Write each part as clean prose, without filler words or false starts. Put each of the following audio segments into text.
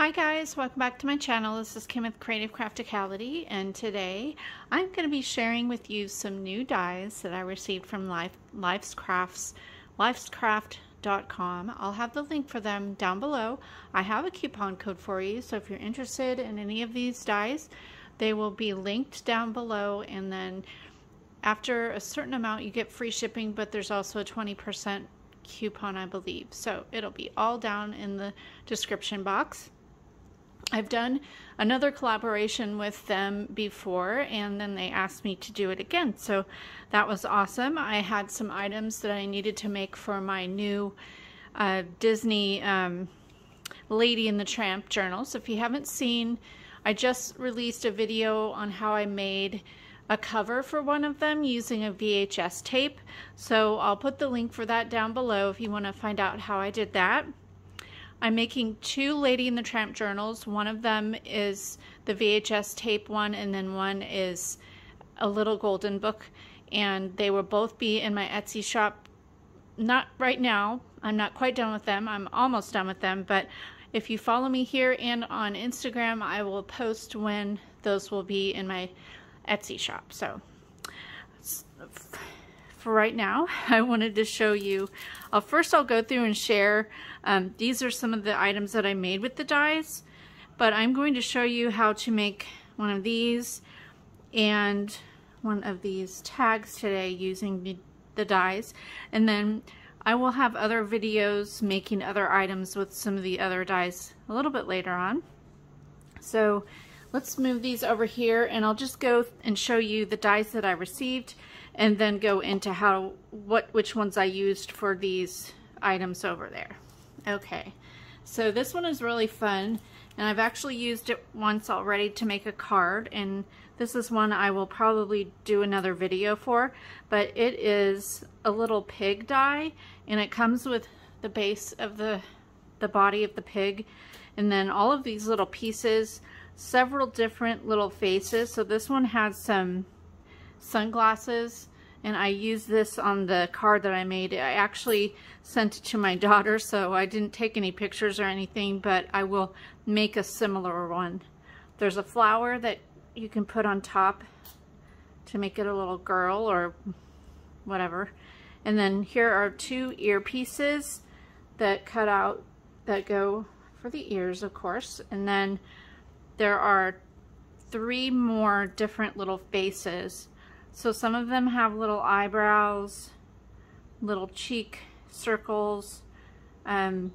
Hi guys, welcome back to my channel. This is Kim with Creative Crafticality, and today I'm going to be sharing with you some new dies that I received from Lifescraft.com. I'll have the link for them down below. I have a coupon code for you, so if you're interested in any of these dies, they will be linked down below, and then after a certain amount you get free shipping, but there's also a 20% coupon, I believe. So it'll be all down in the description box. I've done another collaboration with them before, and then they asked me to do it again, so that was awesome. I had some items that I needed to make for my new Disney Lady and the Tramp journals. If you haven't seen, I just released a video on how I made a cover for one of them using a VHS tape, so I'll put the link for that down below if you want to find out how I did that. I'm making two Lady and the Tramp journals. One of them is the VHS tape one, and then one is a little golden book, and they will both be in my Etsy shop. Not right now, I'm not quite done with them. I'm almost done with them, but if you follow me here and on Instagram, I will post when those will be in my Etsy shop. So for right now, I wanted to show you, first I'll go through and share, these are some of the items that I made with the dies, but I'm going to show you how to make one of these and one of these tags today using the dies, and then I will have other videos making other items with some of the other dies a little bit later on. So let's move these over here, and I'll just go and show you the dies that I received, and then go into which ones I used for these items over there. Okay, so this one is really fun, and I've actually used it once already to make a card, and this is one I will probably do another video for, but it is a little pig die, and it comes with the base of the body of the pig, and then all of these little pieces, several different little faces. So this one has some sunglasses, and I used this on the card that I made. I actually sent it to my daughter, so I didn't take any pictures or anything, but I will make a similar one. There's a flower that you can put on top to make it a little girl or whatever. And then here are two earpieces that cut out, that go for the ears, of course. And then there are three more different little faces. So some of them have little eyebrows, little cheek circles, they're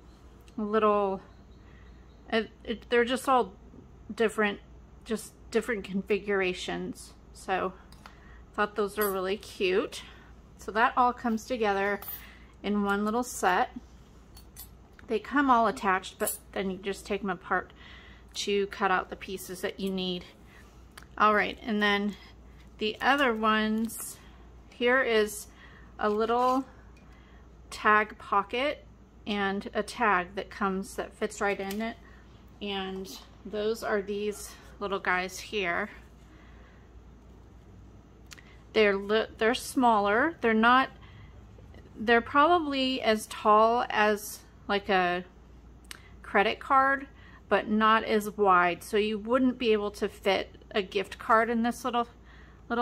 just all different, just different configurations. So I thought those are really cute. So that all comes together in one little set. They come all attached, but then you just take them apart to cut out the pieces that you need. All right, and then the other ones, here is a little tag pocket and a tag that fits right in it, and those are these little guys here. They're smaller. They're probably as tall as like a credit card, but not as wide, so you wouldn't be able to fit a gift card in this little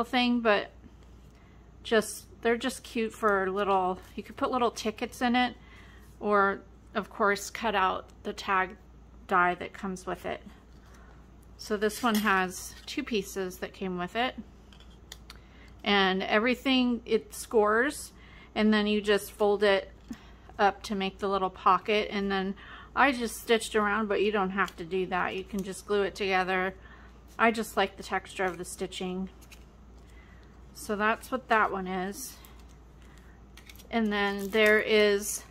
thing, but they're just cute for little, you could put little tickets in it, or of course cut out the tag die that comes with it. So this one has two pieces that came with it, and everything, it scores, and then you just fold it up to make the little pocket, and then I just stitched around, but you don't have to do that. You can just glue it together. I just like the texture of the stitching. So that's what that one is. And then there is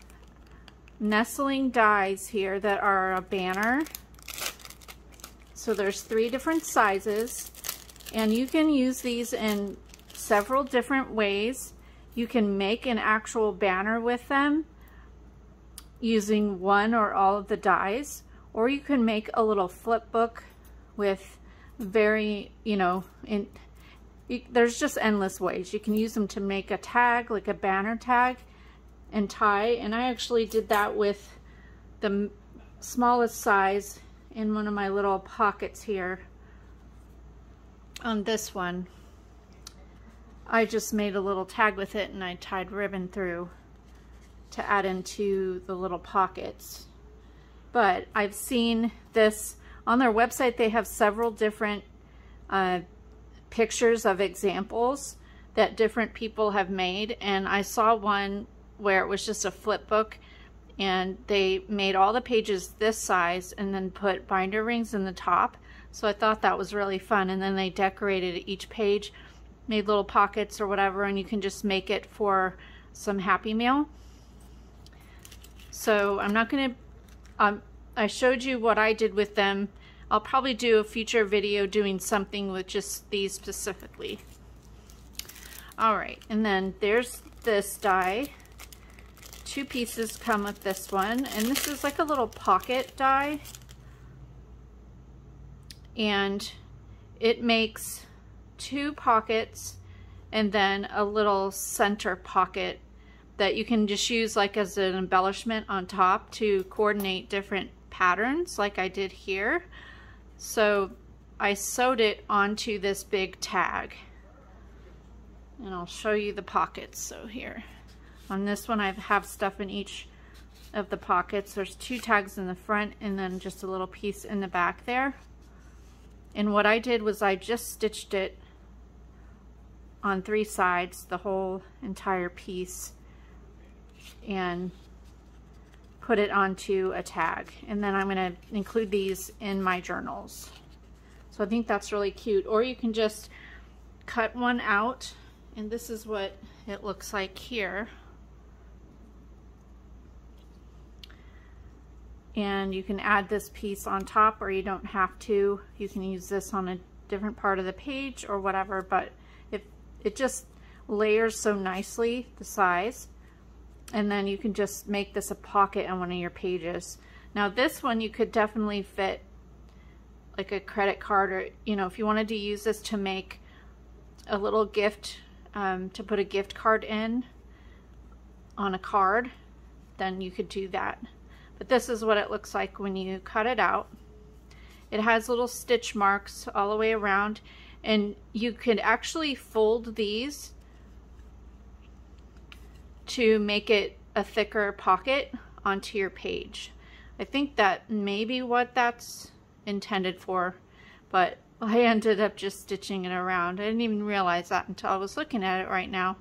nestling dies here that are a banner. So there's three different sizes, and you can use these in several different ways. You can make an actual banner with them using one or all of the dies, or you can make a little flip book with there's just endless ways. You can use them to make a tag, like a banner tag, and tie, and I actually did that with the smallest size in one of my little pockets here on this one. I just made a little tag with it and I tied ribbon through to add into the little pockets. But I've seen this on their website. They have several different pictures of examples that different people have made, and I saw one where it was just a flip book and they made all the pages this size and then put binder rings in the top. So I thought that was really fun, and then they decorated each page, made little pockets or whatever, and you can just make it for some Happy Mail. So I'm not going to, I showed you what I did with them. I'll probably do a future video doing something with just these specifically. All right, and then there's this die. 2 pieces come with this one, and this is like a little pocket die. And it makes 2 pockets and then a little center pocket that you can just use like as an embellishment on top to coordinate different patterns like I did here. So I sewed it onto this big tag, and I'll show you the pockets. So here on this one I have stuff in each of the pockets. There's 2 tags in the front and then just a little piece in the back there. And what I did was I just stitched it on 3 sides, the whole entire piece, and put it onto a tag. And then I'm going to include these in my journals. So I think that's really cute. Or you can just cut one out, and this is what it looks like here. And you can add this piece on top, or you don't have to. You can use this on a different part of the page or whatever, but it just layers so nicely, the size. And then you can just make this a pocket on one of your pages. Now this one you could definitely fit like a credit card, or if you wanted to use this to make a little gift, to put a gift card in on a card, then you could do that. But this is what it looks like when you cut it out. It has little stitch marks all the way around, and you could actually fold these to make it a thicker pocket onto your page. I think that may be what that's intended for, but I ended up just stitching it around. I didn't even realize that until I was looking at it right now,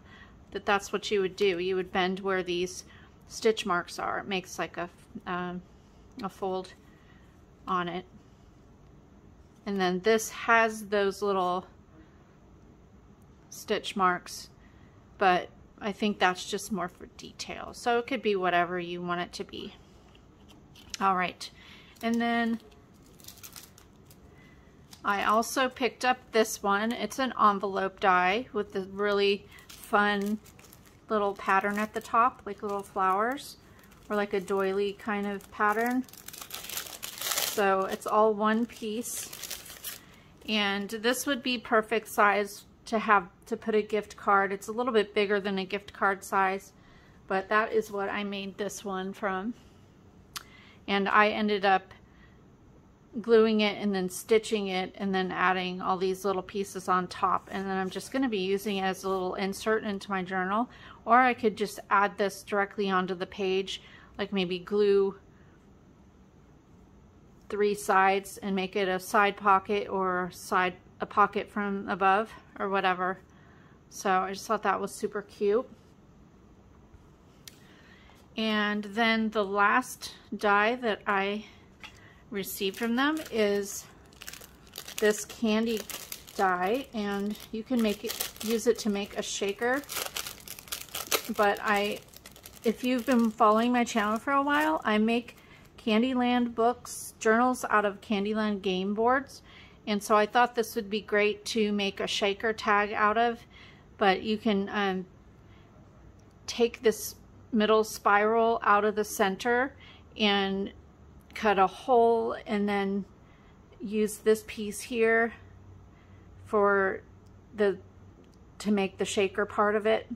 that that's what you would do. You would bend where these stitch marks are. It makes like a fold on it. And then this has those little stitch marks, but I think that's just more for detail. So it could be whatever you want it to be. All right, and then I also picked up this one. It's an envelope die with a really fun little pattern at the top, like little flowers, or like a doily kind of pattern. So it's all one piece, and this would be perfect size to have to put a gift card. It's a little bit bigger than a gift card size, but that is what I made this one from. And I ended up gluing it and then stitching it and then adding all these little pieces on top, and then I'm just going to be using it as a little insert into my journal. Or I could just add this directly onto the page, like maybe glue 3 sides and make it a side pocket, or a pocket from above, or whatever. So I just thought that was super cute. And then the last die that I received from them is this candy die, and you can use it to make a shaker. But if you've been following my channel for a while, I make Candyland books, journals out of Candyland game boards, and so I thought this would be great to make a shaker tag out of. But you can take this middle spiral out of the center and cut a hole, and then use this piece here to make the shaker part of it.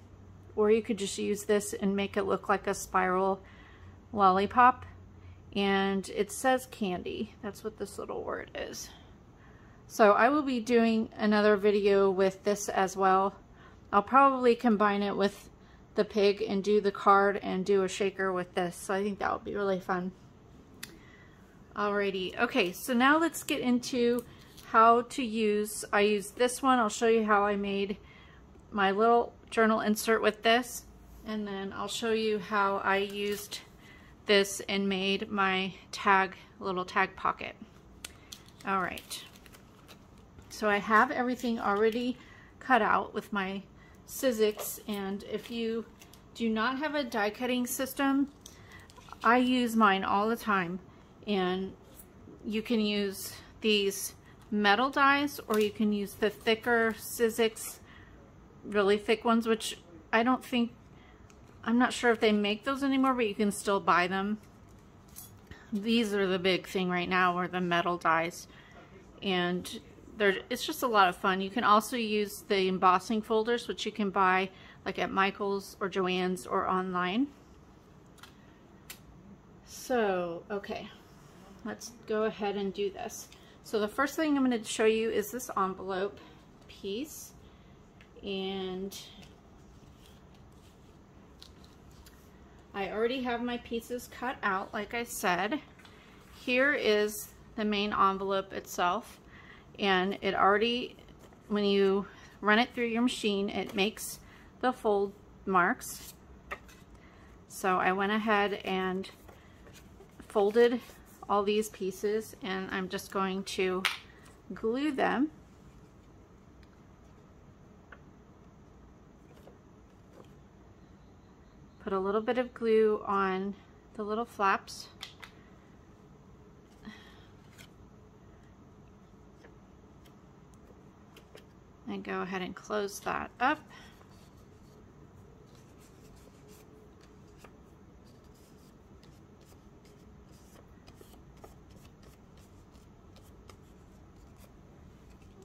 Or you could just use this and make it look like a spiral lollipop. and it says candy. That's what this little word is. So I will be doing another video with this as well. I'll probably combine it with the pig and do the card and do a shaker with this. So I think that would be really fun. Alrighty, okay, so now let's get into how to use, I use this one. I'll show you how I made my little journal insert with this, and then I'll show you how I used this and made my little tag pocket. All right, so I have everything already cut out with my Sizzix, and if you do not have a die cutting system, I use mine all the time, and you can use these metal dies, or you can use the thicker Sizzix, really thick ones, which I'm not sure if they make those anymore, but you can still buy them. These are the big thing right now, are the metal dies, and it's just a lot of fun. You can also use the embossing folders, which you can buy like at Michael's or Joann's or online. So, okay, let's go ahead and do this. So the first thing I'm going to show you is this envelope piece, and I already have my pieces cut out, like I said. Here is the main envelope itself, and it already, when you run it through your machine, it makes the fold marks. So I went ahead and folded all these pieces, and I'm just going to glue them. Put a little bit of glue on the little flaps. And go ahead and close that up.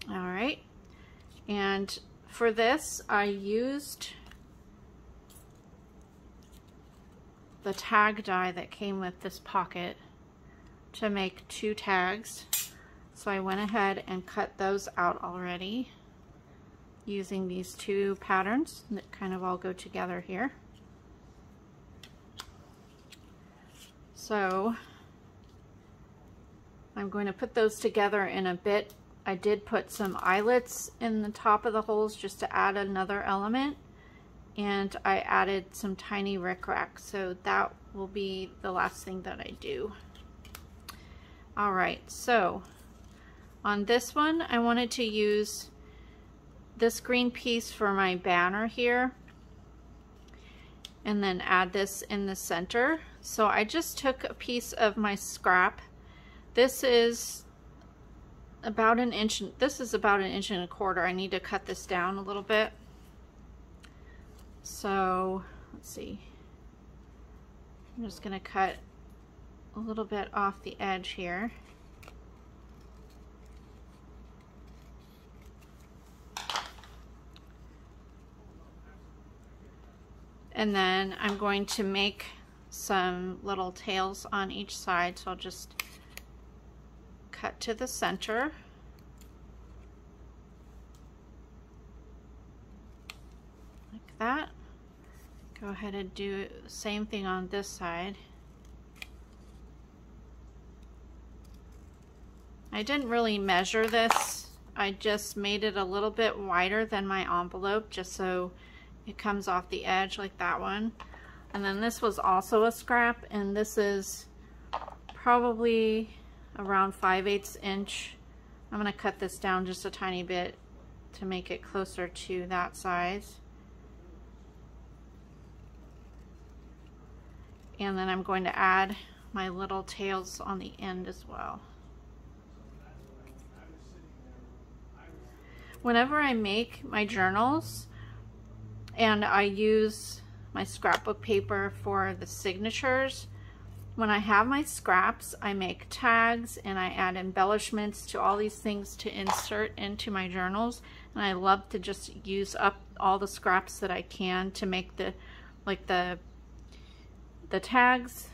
All right, and for this I used the tag die that came with this pocket to make 2 tags. So I went ahead and cut those out already using these 2 patterns that kind of all go together here. So I'm going to put those together in a bit. I did put some eyelets in the top of the holes just to add another element, and I added some tiny rickrack, so that will be the last thing that I do. All right, so on this one I wanted to use this green piece for my banner here, and then add this in the center. So I just took a piece of my scrap. This is about an inch, this is about 1.25 inches. I need to cut this down a little bit. So let's see, I'm just going to cut a little bit off the edge here. And then I'm going to make some little tails on each side, so I'll just cut to the center. Like that. Go ahead and do the same thing on this side. I didn't really measure this. I just made it a little bit wider than my envelope just so it comes off the edge like that one. And then this was also a scrap, and this is probably around 5/8 inch. I'm going to cut this down just a tiny bit to make it closer to that size. And then I'm going to add my little tails on the end as well. Whenever I make my journals and I use my scrapbook paper for the signatures, when I have my scraps, I make tags and I add embellishments to all these things to insert into my journals. And I love to just use up all the scraps that I can to make the tags,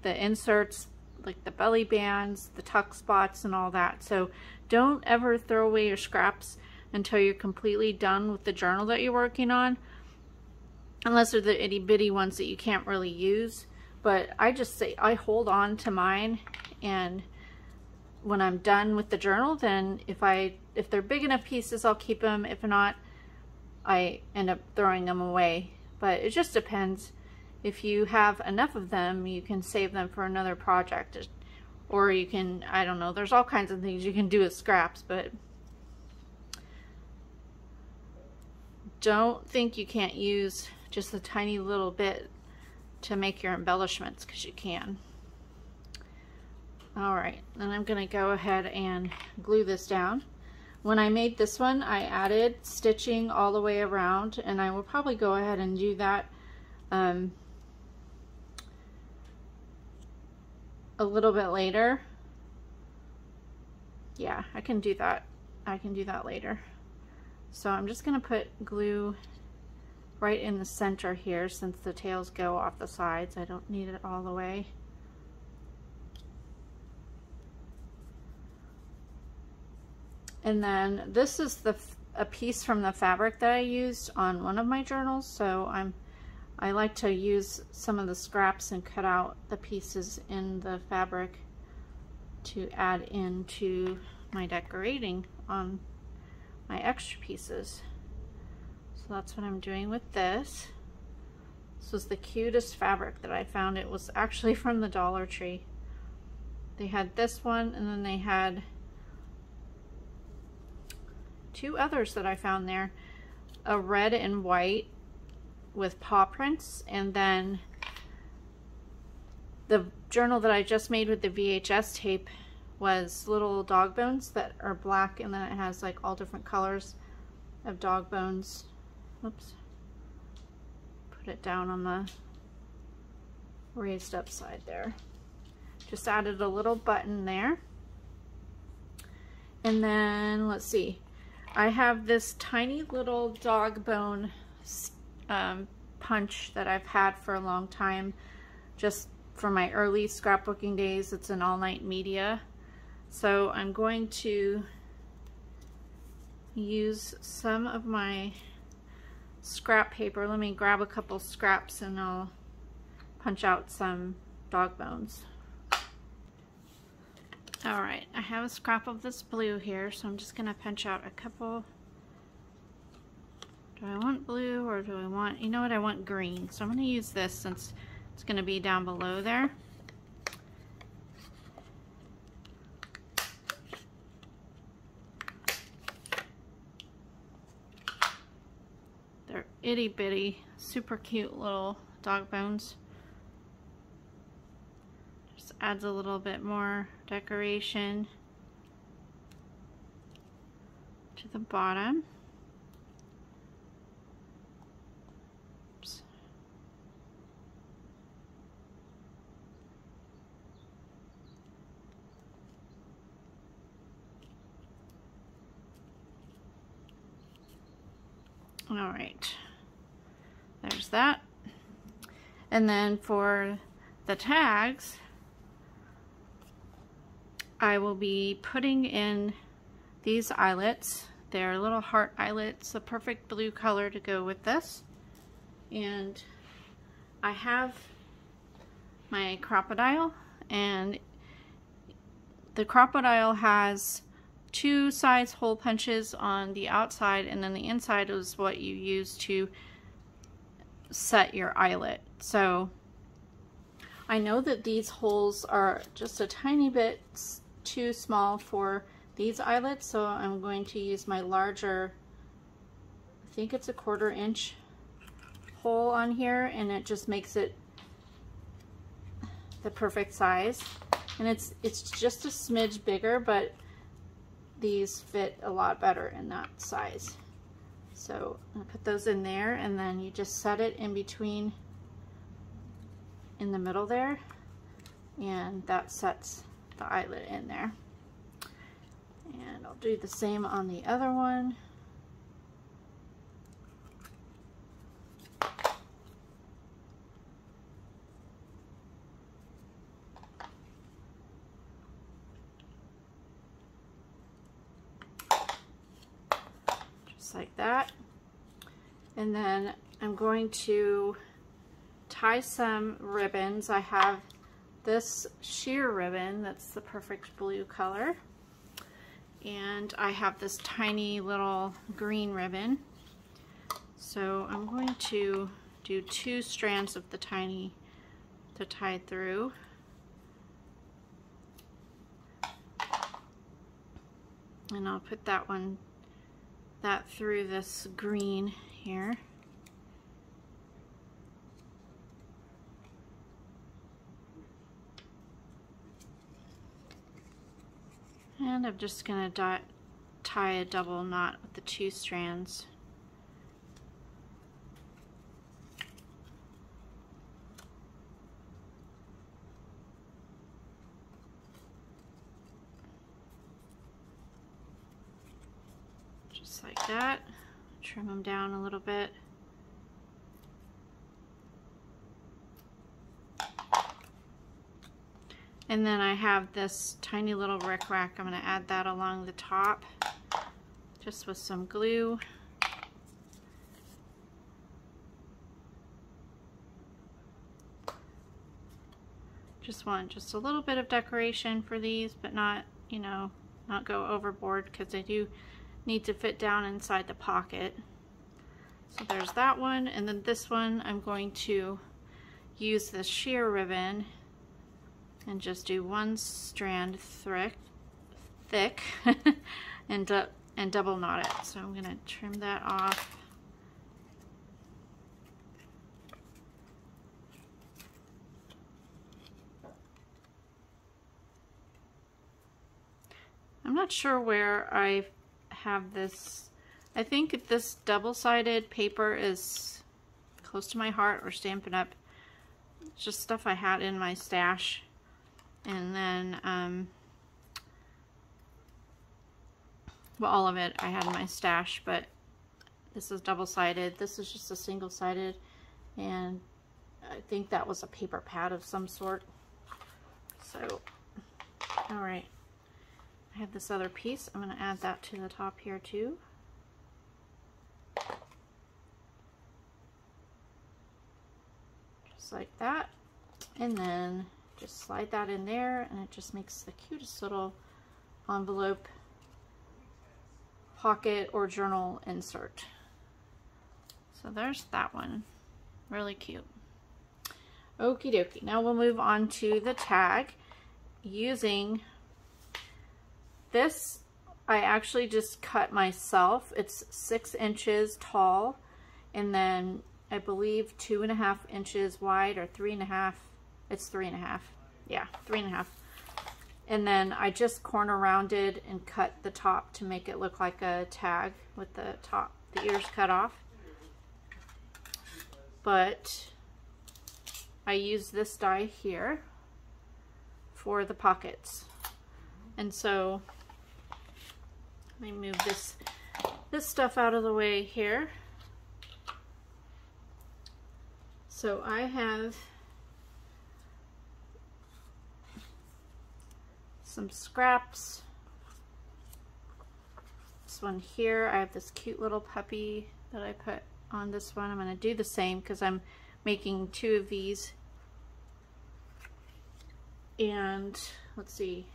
the inserts, like the belly bands, the tuck spots, and all that. So don't ever throw away your scraps until you're completely done with the journal that you're working on, unless they're the itty bitty ones that you can't really use. But I just say I hold on to mine, and when I'm done with the journal, then if they're big enough pieces, I'll keep them. If not, I end up throwing them away. But it just depends. If you have enough of them, you can save them for another project, or you can, I don't know, there's all kinds of things you can do with scraps. But don't think you can't use just a tiny little bit to make your embellishments, because you can. Alright, then I'm going to go ahead and glue this down. When I made this one, I added stitching all the way around, and I will probably go ahead and do that a little bit later. Yeah, I can do that. I can do that later. So I'm just going to put glue right in the center here, since the tails go off the sides. I don't need it all the way. And then this is a piece from the fabric that I used on one of my journals. So I like to use some of the scraps and cut out the pieces in the fabric to add into my decorating on my extra pieces. So that's what I'm doing with this. This was the cutest fabric that I found. It was actually from the Dollar Tree. They had this one, and then they had two others that I found there. A red and white with paw prints, and then the journal that I just made with the VHS tape was little dog bones that are black, and then it has like all different colors of dog bones. Oops. Put it down on the raised up side there. Just added a little button there. And then let's see. I have this tiny little dog bone punch that I've had for a long time, just from my early scrapbooking days. It's an all-night media. So I'm going to use some of my scrap paper. Let me grab a couple scraps and I'll punch out some dog bones. Alright, I have a scrap of this blue here, so I'm just going to punch out a couple. Do I want blue, or do I want, you know what, I want green. So I'm going to use this since it's going to be down below there. They're itty bitty, super cute little dog bones. Just adds a little bit more decoration to the bottom. Oops. All right, there's that. And then for the tags, I will be putting in these eyelets. They're little heart eyelets, a perfect blue color to go with this. And I have my crocodile, and the crocodile has two size hole punches on the outside, and then the inside is what you use to set your eyelet. So I know that these holes are just a tiny bit too small for these eyelets, so I'm going to use my larger, I think it's a 1/4 inch hole on here, and it just makes it the perfect size. And it's just a smidge bigger, but these fit a lot better in that size. So I'll put those in there, and then you just set it in between, in the middle there, and that sets the eyelet in there. And I'll do the same on the other one. just like that. And then I'm going to tie some ribbons. I have this sheer ribbon that's the perfect blue color, and I have this tiny little green ribbon. So I'm going to do 2 strands of the tiny to tie through. And I'll put that through this green here. And I'm just going to tie a double knot with the 2 strands. Just like that. Trim them down a little bit. And then I have this tiny little rickrack. I'm going to add that along the top just with some glue. Just want just a little bit of decoration for these, but not, you know, not go overboard, because they do need to fit down inside the pocket. So there's that one, and then this one I'm going to use the sheer ribbon and just do 1 strand thick and double knot it. So I'm going to trim that off. I'm not sure where I have this. I think this double-sided paper is close to my heart, or Stampin' Up. It's just stuff I had in my stash. And then, well, all of it I had in my stash, but this is double-sided. This is just a single-sided, and I think that was a paper pad of some sort. So, all right. I have this other piece. I'm going to add that to the top here too. Just like that. And then just slide that in there, and it just makes the cutest little envelope, pocket, or journal insert. So there's that one. Really cute. Okie dokie. Now we'll move on to the tag. Using this, I actually just cut myself. It's 6 inches tall, and then I believe 2.5 inches wide, or 3.5. It's 3.5. Yeah, 3.5. And then I just corner rounded and cut the top to make it look like a tag with the top, the ears cut off. But I use this die here for the pockets. And so let me move this stuff out of the way here. So I have some scraps. This one here, I have this cute little puppy that I put on this one. I'm going to do the same because I'm making 2 of these. And let's see,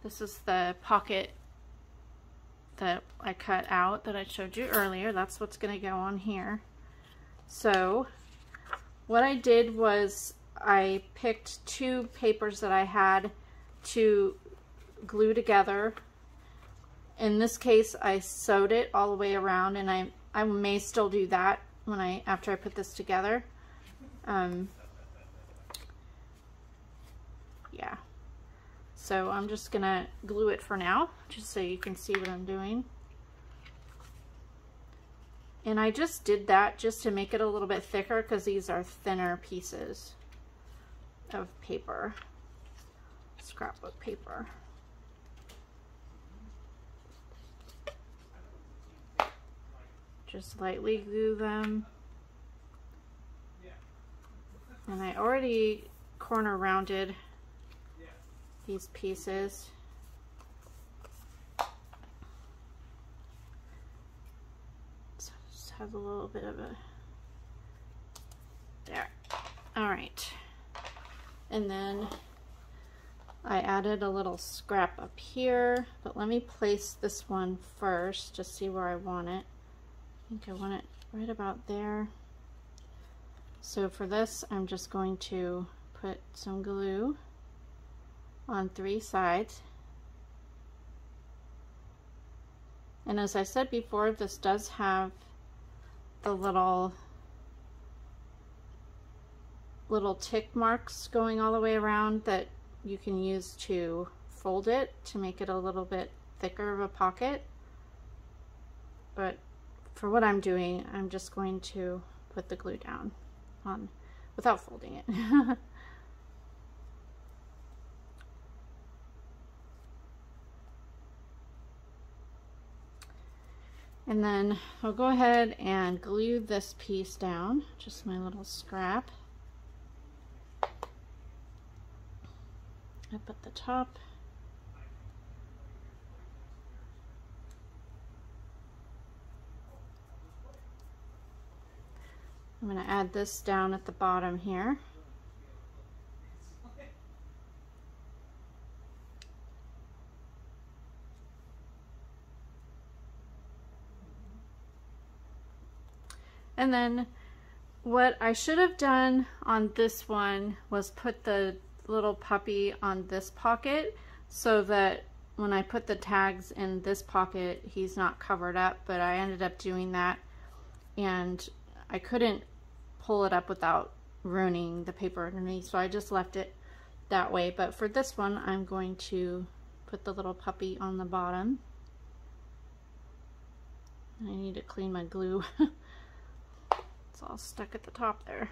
this is the pocket that I cut out that I showed you earlier. That's what's going to go on here. So what I did was I picked 2 papers that I had to glue together. In this case, I sewed it all the way around, and I may still do that when after I put this together. Yeah. So I'm just gonna glue it for now, just so you can see what I'm doing. And I just did that just to make it a little bit thicker, because these are thinner pieces of paper, scrapbook paper. Just lightly glue them. And I already corner rounded these pieces. has a little bit of a, there. All right. And then I added a little scrap up here, but let me place this one first to see where I want it. I think I want it right about there. So for this, I'm just going to put some glue on 3 sides. And as I said before, this does have the little tick marks going all the way around that you can use to fold it to make it a little bit thicker of a pocket. But for what I'm doing, I'm just going to put the glue down on without folding it. And then I'll go ahead and glue this piece down, just my little scrap. Up at the top. I'm going to add this down at the bottom here. And then what I should have done on this one was put the little puppy on this pocket so that when I put the tags in this pocket, he's not covered up, but I ended up doing that and I couldn't pull it up without ruining the paper underneath, so I just left it that way. But for this one, I'm going to put the little puppy on the bottom. I need to clean my glue. It's all stuck at the top there.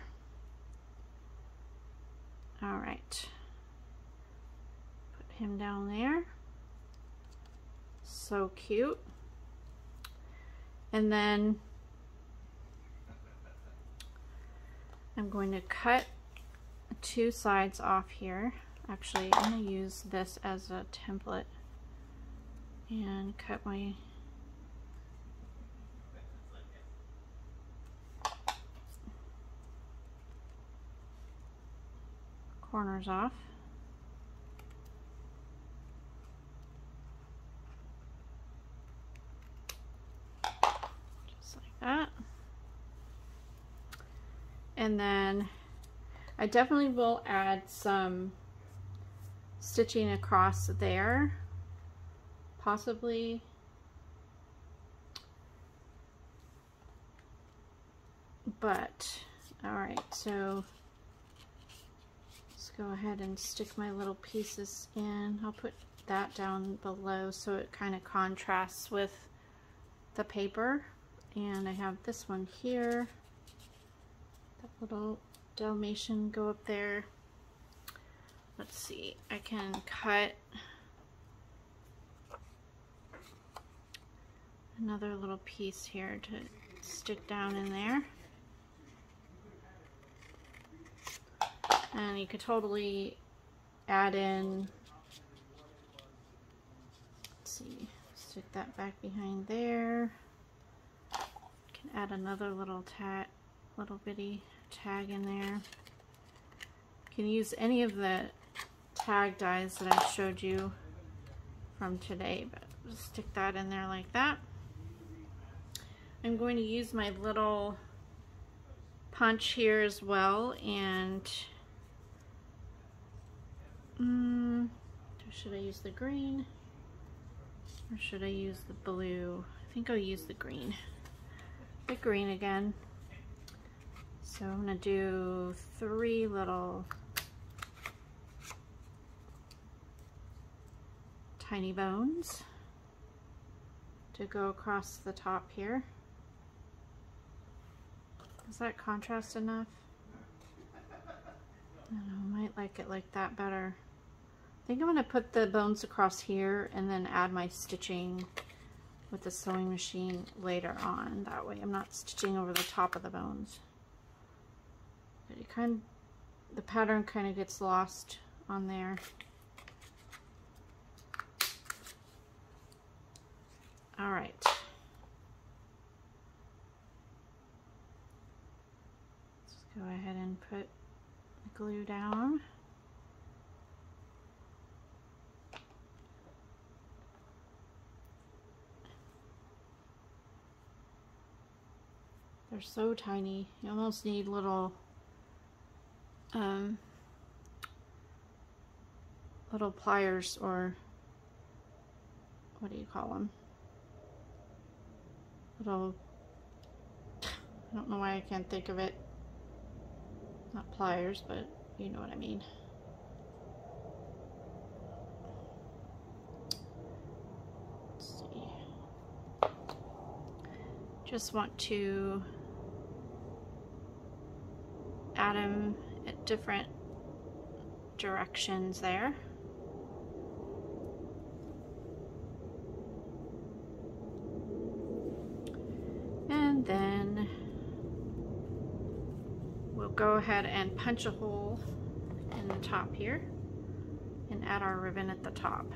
All right. Put him down there. So cute. And then I'm going to cut 2 sides off here. Actually, I'm going to use this as a template and cut my corners off. Just like that. And then I definitely will add some stitching across there, possibly. But, all right, so let's go ahead and stick my little pieces in. I'll put that down below so it kind of contrasts with the paper. And I have this one here. That little Dalmatian go up there. Let's see, I can cut another little piece here to stick down in there. And you could totally add in, let's see, stick that back behind there. Can add another little bitty tag in there. You can use any of the tag dies that I showed you from today, but just stick that in there like that. I'm going to use my little punch here as well, and should I use the green or should I use the blue? I think I'll use the green. The green again. So I'm going to do 3 little tiny bones to go across the top here. Is that contrast enough? I don't know, I might like it like that better. I think I'm going to put the bones across here and then add my stitching with the sewing machine later on. That way I'm not stitching over the top of the bones. But it the pattern kind of gets lost on there. All right. Go ahead and put the glue down. They're so tiny. You almost need little little pliers, or what do you call them? Little, I don't know why I can't think of it. Not pliers, but you know what I mean. Let's see. Just want to add them at different directions there. And then we'll go ahead and punch a hole in the top here and add our ribbon at the top.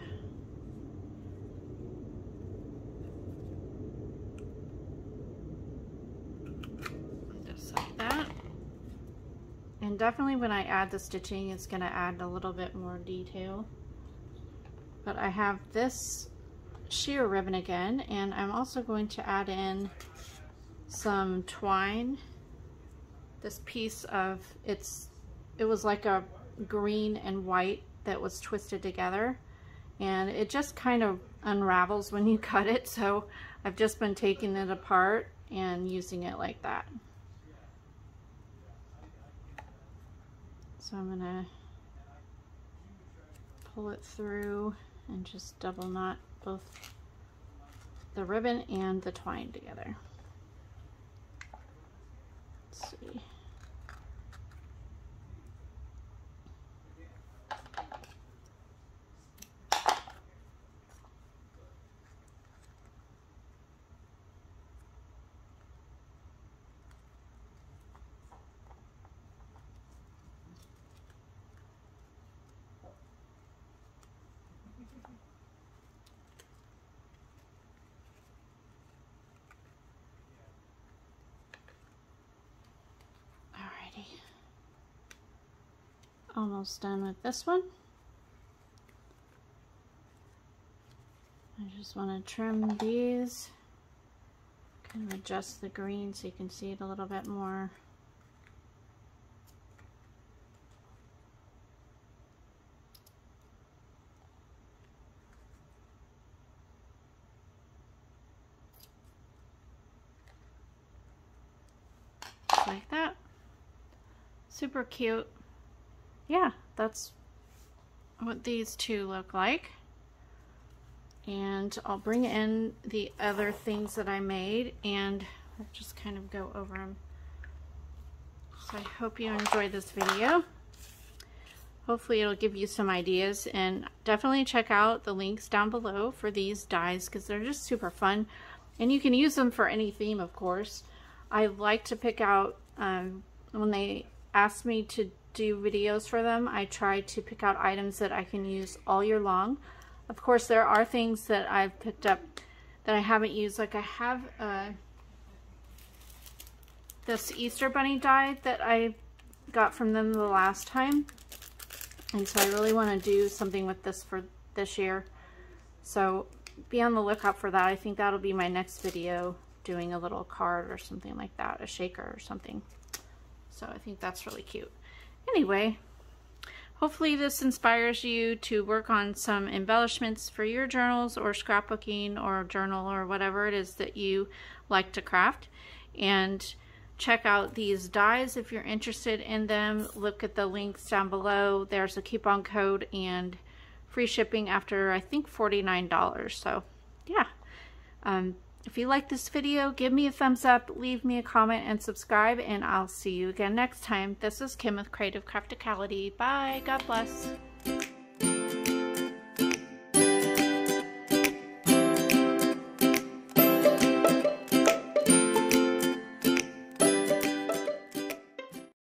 Just like that. And definitely when I add the stitching, it's going to add a little bit more detail. But I have this sheer ribbon again, and I'm also going to add in some twine. This piece of, it was like a green and white that was twisted together, and it just kind of unravels when you cut it, so I've just been taking it apart and using it like that. So I'm gonna pull it through and just double knot both the ribbon and the twine together. Let's see. Almost done with this one. I just want to trim these, kind of adjust the green so you can see it a little bit more. Just like that. Super cute. Yeah, that's what these two look like. And I'll bring in the other things that I made and I'll just kind of go over them. So I hope you enjoyed this video. Hopefully it'll give you some ideas, and definitely check out the links down below for these dies because they're just super fun, and you can use them for any theme, of course. I like to pick out, when they ask me to do videos for them, I try to pick out items that I can use all year long. Of course, there are things that I've picked up that I haven't used. Like I have this Easter bunny die that I got from them the last time, and so I really want to do something with this for this year. So be on the lookout for that. I think that'll be my next video, doing a little card or something like that, a shaker or something. So I think that's really cute. Anyway, hopefully this inspires you to work on some embellishments for your journals or scrapbooking or journal or whatever it is that you like to craft. And check out these dies if you're interested in them. Look at the links down below. There's a coupon code and free shipping after, I think, $49. So yeah. If you like this video, give me a thumbs up, leave me a comment, and subscribe, and I'll see you again next time. This is Kim with Creative Crafticality. Bye. God bless.